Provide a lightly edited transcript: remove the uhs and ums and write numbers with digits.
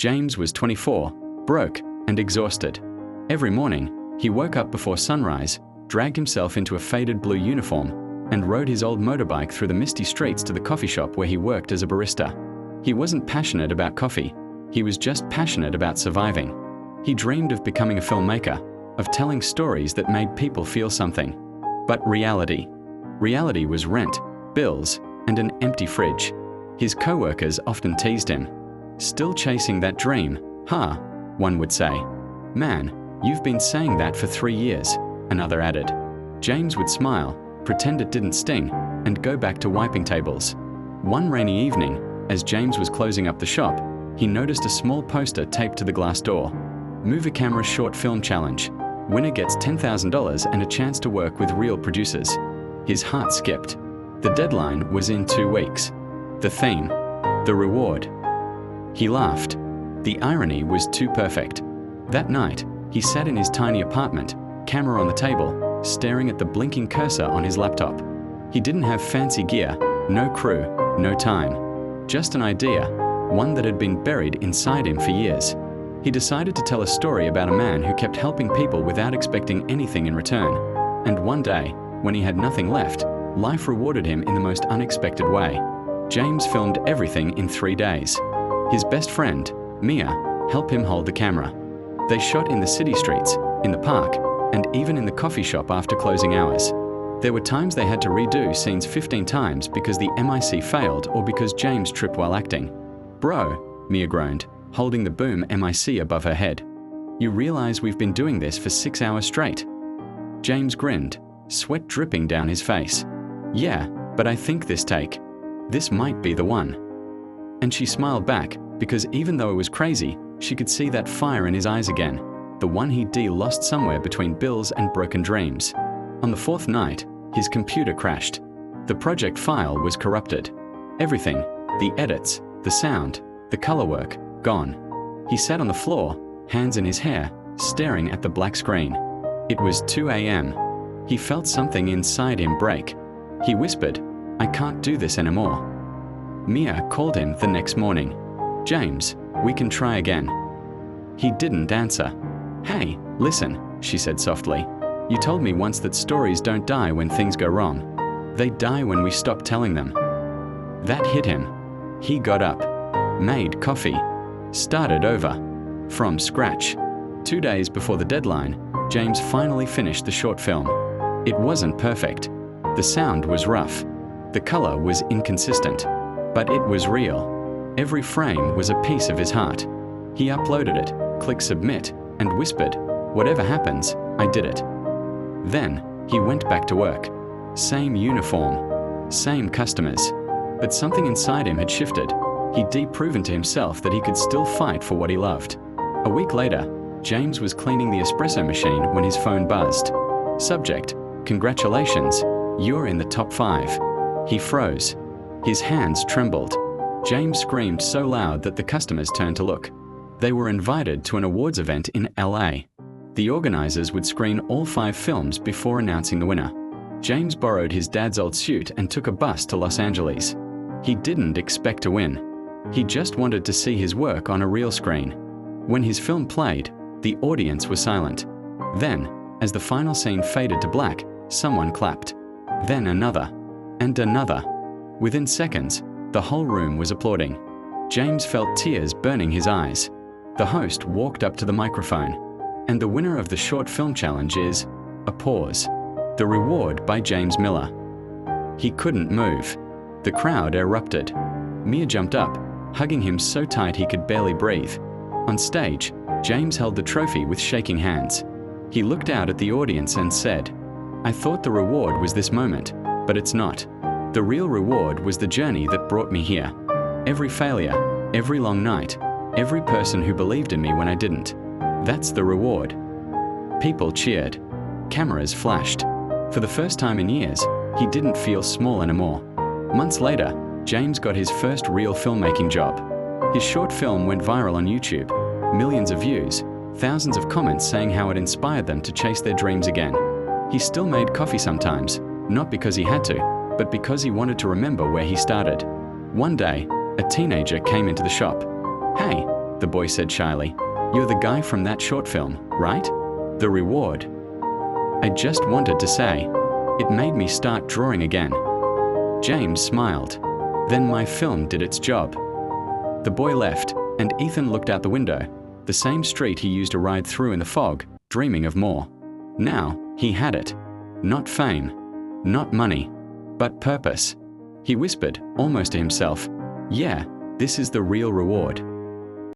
James was 24, broke and exhausted. Every morning, he woke up before sunrise, dragged himself into a faded blue uniform, and rode his old motorbike through the misty streets to the coffee shop where he worked as a barista. He wasn't passionate about coffee. He was just passionate about surviving. He dreamed of becoming a filmmaker, of telling stories that made people feel something. But reality was rent, bills, and an empty fridge. His co-workers often teased him. "Still chasing that dream, huh?" one would say. "Man, you've been saying that for 3 years," another added. James would smile, pretend it didn't sting, and go back to wiping tables. One rainy evening, as James was closing up the shop, he noticed a small poster taped to the glass door. "Move a Camera Short Film Challenge. Winner gets $10,000 and a chance to work with real producers." His heart skipped. The deadline was in 2 weeks. The theme, the reward. He laughed. The irony was too perfect. That night, he sat in his tiny apartment, camera on the table, staring at the blinking cursor on his laptop. He didn't have fancy gear, no crew, no time. Just an idea, one that had been buried inside him for years. He decided to tell a story about a man who kept helping people without expecting anything in return. And one day, when he had nothing left, life rewarded him in the most unexpected way. James filmed everything in 3 days. His best friend, Mia, helped him hold the camera. They shot in the city streets, in the park, and even in the coffee shop after closing hours. There were times they had to redo scenes 15 times because the MIC failed or because James tripped while acting. "Bro," Mia groaned, holding the boom MIC above her head. "You realize we've been doing this for 6 hours straight?" James grinned, sweat dripping down his face. "Yeah, but I think this might be the one." And she smiled back, because even though it was crazy, she could see that fire in his eyes again, the one he'd lost somewhere between bills and broken dreams. On the 4th night, his computer crashed. The project file was corrupted. Everything, the edits, the sound, the color work, gone. He sat on the floor, hands in his hair, staring at the black screen. It was 2 a.m. He felt something inside him break. He whispered, "I can't do this anymore." Mia called him the next morning. "James, we can try again." He didn't answer. "Hey, listen," she said softly. "You told me once that stories don't die when things go wrong. They die when we stop telling them." That hit him. He got up, made coffee, started over, from scratch. 2 days before the deadline, James finally finished the short film. It wasn't perfect. The sound was rough. The color was inconsistent. But it was real. Every frame was a piece of his heart. He uploaded it, clicked submit, and whispered, "Whatever happens, I did it." Then, he went back to work. Same uniform, same customers. But something inside him had shifted. He'd proven to himself that he could still fight for what he loved. A week later, James was cleaning the espresso machine when his phone buzzed. Subject, "Congratulations, you're in the top 5. He froze. His hands trembled. James screamed so loud that the customers turned to look. They were invited to an awards event in LA. The organizers would screen all 5 films before announcing the winner. James borrowed his dad's old suit and took a bus to Los Angeles. He didn't expect to win. He just wanted to see his work on a real screen. When his film played, the audience was silent. Then, as the final scene faded to black, someone clapped. Then another. And another. Within seconds, the whole room was applauding. James felt tears burning his eyes. The host walked up to the microphone. And the winner of the short film challenge is a pause. The reward by James Miller. He couldn't move. The crowd erupted. Mia jumped up, hugging him so tight he could barely breathe. On stage, James held the trophy with shaking hands. He looked out at the audience and said, "I thought the reward was this moment, but it's not. The real reward was the journey that brought me here. Every failure, every long night, every person who believed in me when I didn't. That's the reward." People cheered. Cameras flashed. For the first time in years, he didn't feel small anymore. Months later, James got his first real filmmaking job. His short film went viral on YouTube. Millions of views, thousands of comments saying how it inspired them to chase their dreams again. He still made coffee sometimes, not because he had to, but because he wanted to remember where he started. One day, a teenager came into the shop. "Hey, the boy said shyly. "You're the guy from that short film, right? The reward." I just wanted to say. It made me start drawing again. James smiled. Then my film did its job. The boy left, and Ethan looked out the window, the same street he used to ride through in the fog, dreaming of more. Now, he had it. Not fame, not money, but purpose. He whispered, almost to himself, "Yeah, this is the real reward."